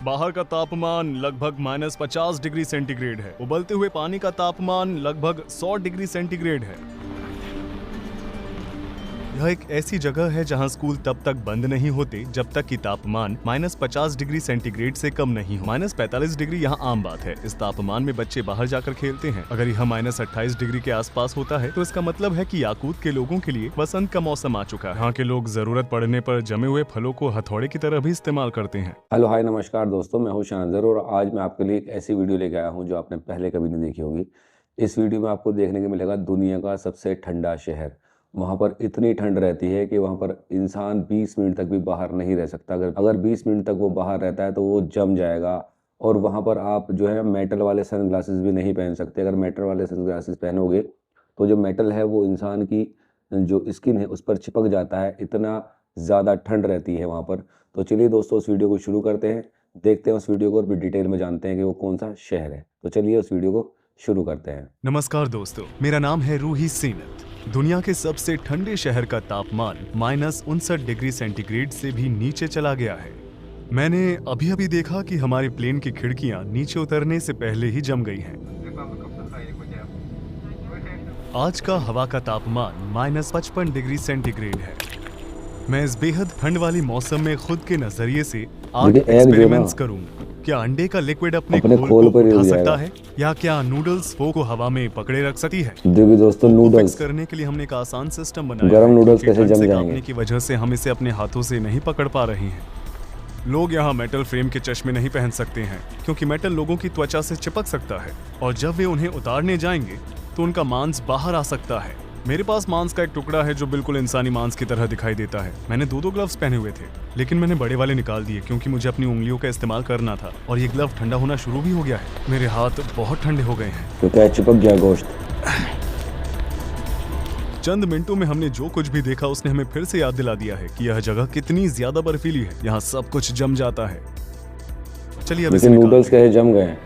बाहर का तापमान लगभग -50 डिग्री सेंटीग्रेड है। उबलते हुए पानी का तापमान लगभग 100 डिग्री सेंटीग्रेड है। यह एक ऐसी जगह है जहां स्कूल तब तक बंद नहीं होते जब तक कि तापमान -50 डिग्री सेंटीग्रेड से कम नहीं हो। -45 डिग्री यहाँ आम बात है। इस तापमान में बच्चे बाहर जाकर खेलते हैं। अगर यह -28 डिग्री के आसपास होता है तो इसका मतलब है कि याकूत के लोगों के लिए बसंत का मौसम आ चुका है। यहाँ के लोग जरूरत पड़ने पर जमे हुए फलों को हथौड़े की तरह भी इस्तेमाल करते हैं। हेलो हाय नमस्कार दोस्तों, मैं हूं शानज़र और आज मैं आपके लिए एक ऐसी वीडियो लेके आया हूं जो आपने पहले कभी नहीं देखी होगी। इस वीडियो में आपको देखने को मिलेगा दुनिया का सबसे ठंडा शहर। वहां पर इतनी ठंड रहती है कि वहां पर इंसान 20 मिनट तक भी बाहर नहीं रह सकता। अगर 20 मिनट तक वो बाहर रहता है तो वो जम जाएगा। और वहाँ पर आप जो है मेटल वाले सन ग्लासेस भी नहीं पहन सकते। अगर मेटल वाले सन ग्लासेस पहनोगे तो जो मेटल है वो इंसान की जो स्किन है उस पर चिपक जाता है। इतना ज़्यादा ठंड रहती है वहाँ पर। तो चलिए दोस्तों, उस वीडियो को शुरू करते हैं, देखते हैं उस वीडियो को और भी डिटेल में जानते हैं कि वो कौन सा शहर है। तो चलिए उस वीडियो को शुरू करते हैं। नमस्कार दोस्तों, मेरा नाम है रूही सीनत। दुनिया के सबसे ठंडे शहर का तापमान -59 डिग्री सेंटीग्रेड से भी नीचे चला गया है। मैंने अभी अभी देखा कि हमारे प्लेन की खिड़कियां नीचे उतरने से पहले ही जम गई हैं। आज का हवा का तापमान -55 डिग्री सेंटीग्रेड है। मैं इस बेहद ठंड वाली मौसम में खुद के नजरिए से आग एक्सपेरिमेंट्स करूंगा। क्या अंडे का लिक्विड अपने खोल को उठा सकता है, या क्या नूडल्स फो को हवा में पकड़े रख सकती है? देखिए दोस्तों, नूडल्स करने के लिए हमने एक आसान सिस्टम बनाया। गरम नूडल्स कैसे जम जाएंगे की वजह से हम इसे अपने हाथों से नहीं पकड़ पा रहे हैं। लोग यहाँ मेटल फ्रेम के चश्मे नहीं पहन सकते हैं क्योंकि मेटल लोगों की त्वचा से चिपक सकता है और जब वे उन्हें उतारने जाएंगे तो उनका मांस बाहर आ सकता है। मेरे पास मांस का एक टुकड़ा है जो बिल्कुल इंसानी मांस की तरह दिखाई देता है। मैंने दो ग्लव्स पहने हुए थे, लेकिन मैंने बड़े वाले निकाल दिए क्योंकि मुझे अपनी उंगलियों का इस्तेमाल करना था और ये ग्लव ठंडा होना शुरू भी हो गया है। मेरे हाथ बहुत ठंडे हो गए हैं। तो क्या चिपक गया गोश्त? चंद मिनटों में हमने जो कुछ भी देखा उसने हमें फिर से याद दिला दिया है कि यह जगह कितनी ज्यादा बर्फीली है। यहाँ सब कुछ जम जाता है। चलिए अब नूडल्स कैसे जम गए?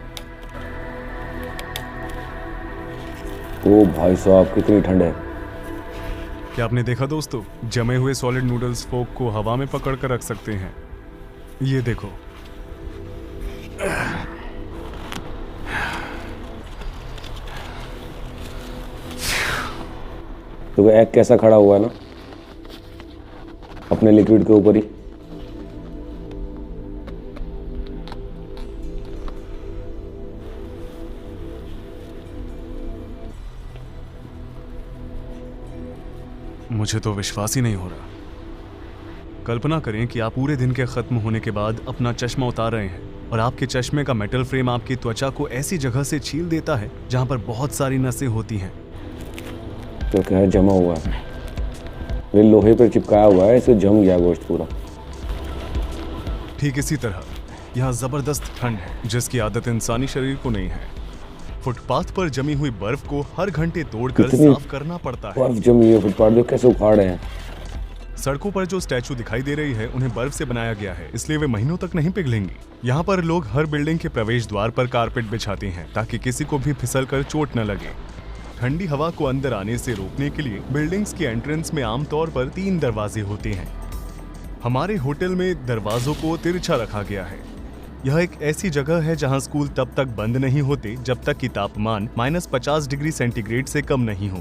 ओ भाई साहब, कितनी ठंड है। क्या आपने देखा दोस्तों, जमे हुए सॉलिड नूडल्स फोक को हवा में पकड़ कर रख सकते हैं। ये देखो। तो एग कैसा खड़ा हुआ है ना अपने लिक्विड के ऊपर ही। मुझे तो विश्वास ही नहीं हो रहा। कल्पना करें कि आप पूरे दिन के खत्म होने के बाद अपना चश्मा उतार रहे हैं और आपके चश्मे का मेटल फ्रेम आपकी त्वचा को ऐसी जगह से छील देता है जहां पर बहुत सारी नसें होती हैं। तो क्या है, जमा हुआ है, ये लोहे पर चिपकाया हुआ है, इसे जम गया गोश्त पूरा। ठीक इसी तरह यहाँ जबरदस्त ठंड है जिसकी आदत इंसानी शरीर को नहीं है। फुटपाथ पर जमी हुई बर्फ को हर घंटे तोड़कर साफ करना पड़ता है। बर्फ जमी है फुटपाथ पे, कैसे उखाड़ रहे हैं। सड़कों पर जो स्टैचू दिखाई दे रही है उन्हें बर्फ से बनाया गया है, इसलिए वे महीनों तक नहीं पिघलेंगी। यहाँ पर लोग हर बिल्डिंग के प्रवेश द्वार पर कारपेट बिछाते हैं ताकि किसी को भी फिसल कर चोट न लगे। ठंडी हवा को अंदर आने से रोकने के लिए बिल्डिंग्स के एंट्रेंस में आमतौर पर 3 दरवाजे होते हैं। हमारे होटल में दरवाजों को तिरछा रखा गया है। यह एक ऐसी जगह है जहां स्कूल तब तक बंद नहीं होते जब तक कि तापमान -50 डिग्री सेंटीग्रेड से कम नहीं हो,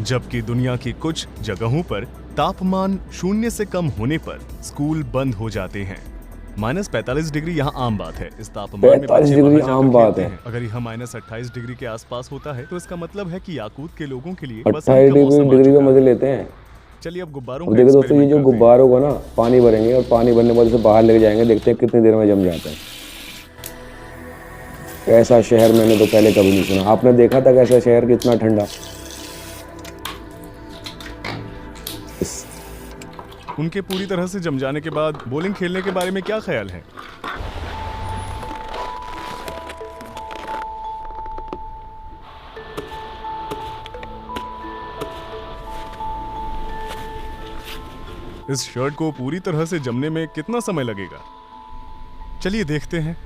जबकि दुनिया की कुछ जगहों पर तापमान 0 से कम होने पर स्कूल बंद हो जाते हैं। -45 डिग्री यहाँ आम बात है। इस तापमान में बच्चे बाहर जाकर आम बात है। अगर यह -28 डिग्री के आसपास होता है तो इसका मतलब है कि याकूत के लोगों के लिए 28 डिग्री का मजे लेते हैं। चलिए अब गुब्बारों देखो दोस्तों, ये जो गुब्बारों को ना पानी भरेंगे और पानी भरने के बाद उसे बाहर लेके जाएंगे, देखते हैं कितनी देर में जम जाता है। ऐसा शहर मैंने तो पहले कभी नहीं सुना। आपने देखा था कैसा शहर कितना ठंडा? उनके पूरी तरह से जम जाने के बाद बॉलिंग खेलने के बारे में क्या ख्याल है? इस शर्ट को पूरी तरह से जमने में कितना समय लगेगा? चलिए देखते हैं।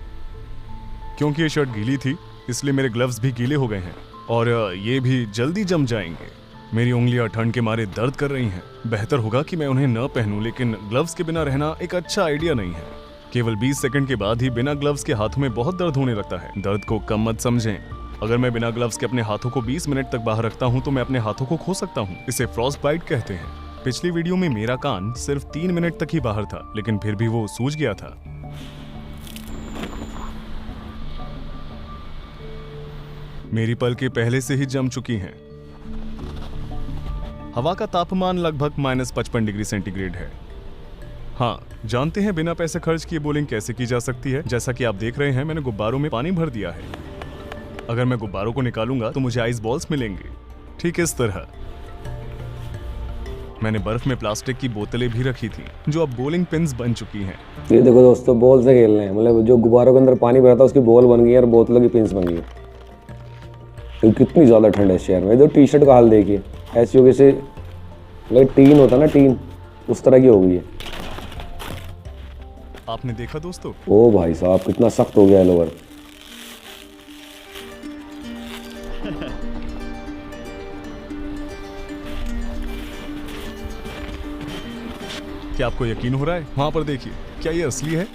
क्योंकि ये शर्ट गीली थी इसलिए मेरे ग्लव्स भी गीले हो गए हैं और ये भी जल्दी जम जाएंगे। मेरी उंगलियां ठंड के मारे दर्द कर रही हैं। बेहतर होगा कि मैं उन्हें न पहनूं, लेकिन ग्लव्स के बिना रहना एक अच्छा आइडिया नहीं है। केवल 20 सेकंड के बाद ही बिना ग्लव्स के हाथों में बहुत दर्द होने लगता है। दर्द को कम मत समझें। अगर मैं बिना ग्लव्स के अपने हाथों को 20 मिनट तक बाहर रखता हूं तो मैं अपने हाथों को खो सकता हूं। इसे फ्रॉस्ट बाइट कहते हैं। पिछली वीडियो में मेरा कान सिर्फ 3 मिनट तक ही बाहर था, लेकिन फिर भी वो सूज गया था। मेरी पलकें पहले से ही जम चुकी हैं। हवा का तापमान लगभग -55 डिग्री सेंटीग्रेड है। हाँ, जानते हैं बिना पैसे खर्च किए बोलिंग कैसे की जा सकती है। जैसा कि आप देख रहे हैं, मैंने गुब्बारों में पानी भर दिया है। अगर मैं गुब्बारों को निकालूंगा तो मुझे आइस बॉल्स मिलेंगे, ठीक इस तरह। मैंने बर्फ में प्लास्टिक की बोतलें भी रखी थी जो अब बॉलिंग पिन्स बन चुकी हैं। ये देखो दोस्तों, बॉल से खेल रहे हैं। मतलब जो गुब्बारों के अंदर पानी भरा था उसकी बॉल बन गई और बोतलों की पिन्स बन गई। तो कितनी ज़्यादा ठंड है शहर में। तो टी शर्ट का हाल देखिए, ऐसी हो जैसे मतलब टीन होता ना, टीन, उस तरह की हो गई है। आपने देखा दोस्तों? ओ भाई साहब, कितना सख्त हो गया है लोअर। क्या आपको यकीन हो रहा है? वहां पर देखिए, क्या ये असली है?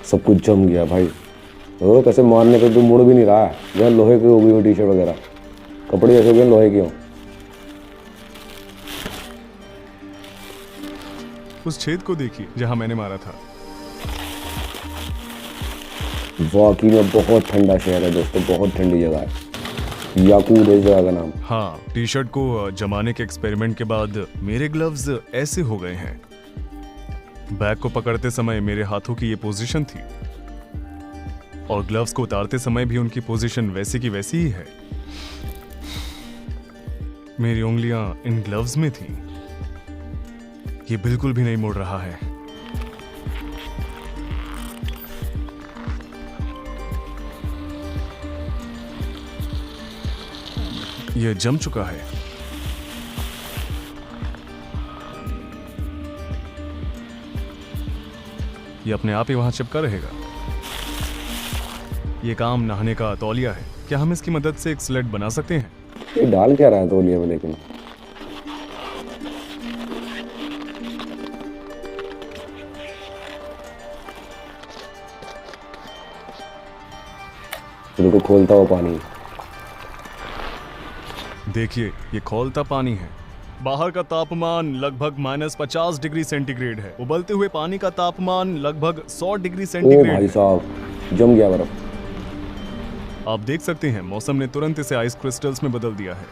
सब कुछ जम गया भाई। तो कैसे मारने पे तो मुड़ भी नहीं रहा है। जहाँ लोहे की हो गई वो टी शर्ट वगैरह, कपड़े जैसे हो गए लोहे के हो। उस छेद को देखिए जहां मैंने मारा था। वाकई में बहुत ठंडा शहर है दोस्तों, बहुत ठंडी जगह है। याकूत है इस जगह का नाम। हाँ, टी शर्ट को जमाने के एक्सपेरिमेंट के बाद मेरे ग्लव्स ऐसे हो गए हैं। बैग को पकड़ते समय मेरे हाथों की ये पोजीशन थी और ग्लव्स को उतारते समय भी उनकी पोजीशन वैसी की वैसी ही है। मेरी उंगलियां इन ग्लव्स में थी। ये बिल्कुल भी नहीं मुड़ रहा है। यह जम चुका है। यह अपने आप ही वहां चिपका रहेगा। यह काम नहाने का तौलिया है। क्या हम इसकी मदद से एक स्लेट बना सकते हैं? ये डाल क्या रहा है तौलिया में? लेकिन देखो, खोलता हुआ पानी। देखिए, ये खौलता पानी है। बाहर का तापमान लगभग -50 डिग्री सेंटीग्रेड है। उबलते हुए पानी का तापमान लगभग 100 डिग्री ओ सेंटीग्रेड भाई है। साहब, जम गया बर्फ। आप देख सकते हैं, मौसम ने तुरंत इसे आइस क्रिस्टल्स में बदल दिया है।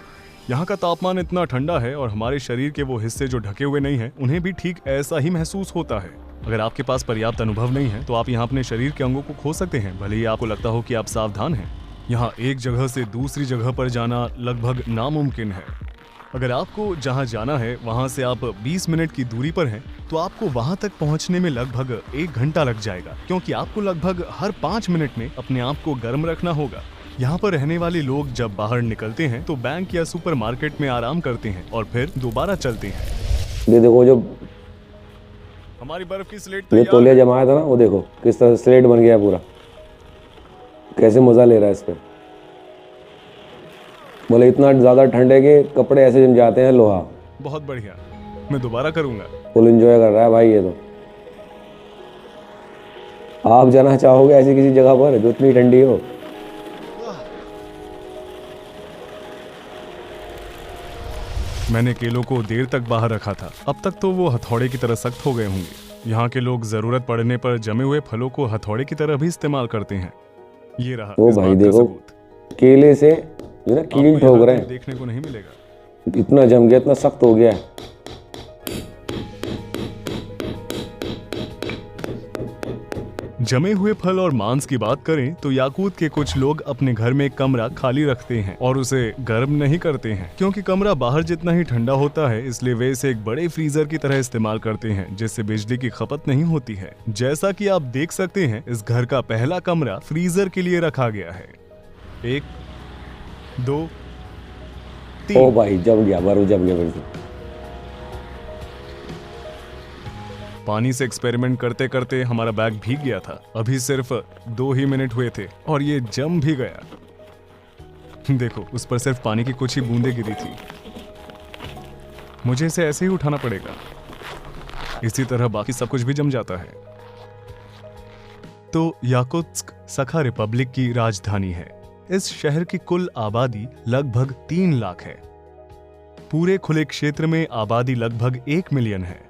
यहाँ का तापमान इतना ठंडा है और हमारे शरीर के वो हिस्से जो ढके हुए नहीं हैं, उन्हें भी ठीक ऐसा ही महसूस होता है। अगर आपके पास पर्याप्त अनुभव नहीं है तो आप यहाँ अपने शरीर के अंगों को खो सकते हैं, भले ही आपको लगता हो कि आप सावधान हैं। यहाँ एक जगह से दूसरी जगह पर जाना लगभग नामुमकिन है। अगर आपको जहाँ जाना है वहाँ से आप 20 मिनट की दूरी पर हैं, तो आपको वहाँ तक पहुँचने में लगभग 1 घंटा लग जाएगा, क्योंकि आपको लगभग हर 5 मिनट में अपने आप को गर्म रखना होगा। यहाँ पर रहने वाले लोग जब बाहर निकलते हैं तो बैंक या सुपरमार्केट में आराम करते हैं और फिर दोबारा चलते हैं। ये देखो, जो हमारी बर्फ की स्लेट ये तैयार तौलिया है। जमाया था ना, वो देखो किस तरह स्लेट बन गया है पूरा। कैसे मजा ले रहा है इस पे। बोले इतना ज्यादा ठंड है कि कपड़े ऐसे जम जाते हैं, लोहा। बहुत बढ़िया, मैं दोबारा करूंगा। फुल एंजॉय कर रहा है भाई ये तो। आप जाना चाहोगे ऐसी किसी जगह पर जो इतनी ठंडी हो? मैंने केलों को देर तक बाहर रखा था। अब तक तो वो हथौड़े की तरह सख्त हो गए होंगे। यहाँ के लोग जरूरत पड़ने पर जमे हुए फलों को हथौड़े की तरह भी इस्तेमाल करते हैं। ये रहा ओ इस भाई बात का देखो, सबूत। केले से जो ना आपको कील ठोक यहाँ रहे हैं। देखने को नहीं मिलेगा। इतना जम गया, इतना सख्त हो गया है। जमे हुए फल और मांस की बात करें तो याकूत के कुछ लोग अपने घर में कमरा खाली रखते हैं और उसे गर्म नहीं करते हैं, क्योंकि कमरा बाहर जितना ही ठंडा होता है, इसलिए वे इसे एक बड़े फ्रीजर की तरह इस्तेमाल करते हैं, जिससे बिजली की खपत नहीं होती है। जैसा कि आप देख सकते हैं, इस घर का पहला कमरा फ्रीजर के लिए रखा गया है। 1 2 3। ओ भाई जम गया, बर्फ जम गया बिल्कुल। पानी से एक्सपेरिमेंट करते करते हमारा बैग भीग गया था। अभी सिर्फ 2 ही मिनट हुए थे और ये जम भी गया। देखो, उस पर सिर्फ पानी की कुछ ही बूंदें गिरी थी। मुझे इसे ऐसे ही उठाना पड़ेगा। इसी तरह बाकी सब कुछ भी जम जाता है। तो याकुत्स्क सखा रिपब्लिक की राजधानी है। इस शहर की कुल आबादी लगभग 3 लाख है। पूरे खुले क्षेत्र में आबादी लगभग 1 मिलियन है,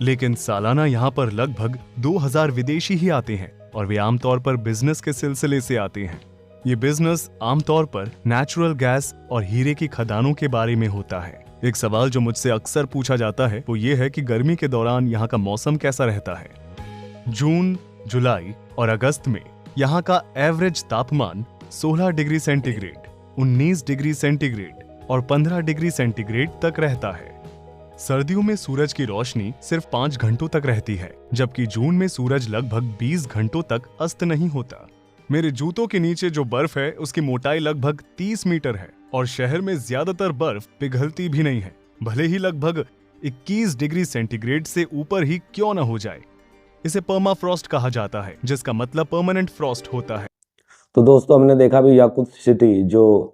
लेकिन सालाना यहाँ पर लगभग 2000 विदेशी ही आते हैं और वे आमतौर पर बिजनेस के सिलसिले से आते हैं। ये बिजनेस आमतौर पर नेचुरल गैस और हीरे की खदानों के बारे में होता है। एक सवाल जो मुझसे अक्सर पूछा जाता है वो ये है कि गर्मी के दौरान यहाँ का मौसम कैसा रहता है। जून, जुलाई और अगस्त में यहाँ का एवरेज तापमान 16 डिग्री सेंटीग्रेड, 19 डिग्री सेंटीग्रेड और 15 डिग्री सेंटीग्रेड तक रहता है। सर्दियों में सूरज की रोशनी सिर्फ 5 घंटों तक रहती है, जबकि जून में सूरज लगभग 20 घंटों तक अस्त नहीं होता। मेरे जूतों के नीचे जो बर्फ है उसकी मोटाई लगभग 30 मीटर है और शहर में ज्यादातर बर्फ पिघलती भी नहीं है, भले ही लगभग 21 डिग्री सेंटीग्रेड से ऊपर ही क्यों न हो जाए। इसे पर्माफ्रॉस्ट कहा जाता है, जिसका मतलब परमानेंट फ्रॉस्ट होता है। तो दोस्तों हमने देखा भी याकुत्स्क सिटी जो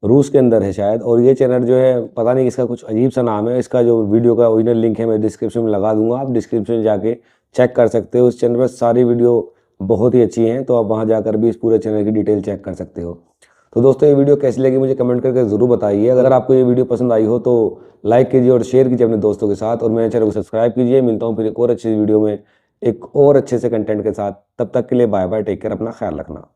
रूस के अंदर है शायद, और ये चैनल जो है पता नहीं इसका कुछ अजीब सा नाम है। इसका जो वीडियो का ओरिजिनल लिंक है मैं डिस्क्रिप्शन में लगा दूंगा, आप डिस्क्रिप्शन में जाके चेक कर सकते हो। उस चैनल पर सारी वीडियो बहुत ही अच्छी हैं, तो आप वहाँ जाकर भी इस पूरे चैनल की डिटेल चेक कर सकते हो। तो दोस्तों ये वीडियो कैसी लगी मुझे कमेंट करके ज़रूर बताइए। अगर आपको ये वीडियो पसंद आई हो तो लाइक कीजिए और शेयर कीजिए अपने दोस्तों के साथ, और मेरे चैनल को सब्सक्राइब कीजिए। मिलता हूँ फिर एक और अच्छी वीडियो में एक और अच्छे से कंटेंट के साथ। तब तक के लिए बाय बाय, टेक केयर, अपना ख्याल रखना।